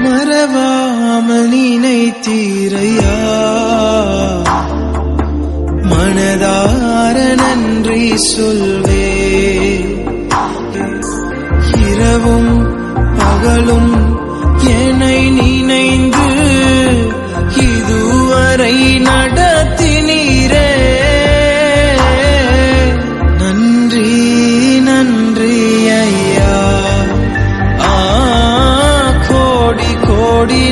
மறவாமல் நினைத்தீரையா, மனதார நன்றி சொல்வே. இரவும் பகலும் என்னை நினைந்து இதுவரை நடத்தினீரே. நன்றி நன்றி ஐயா, கோடி கோடி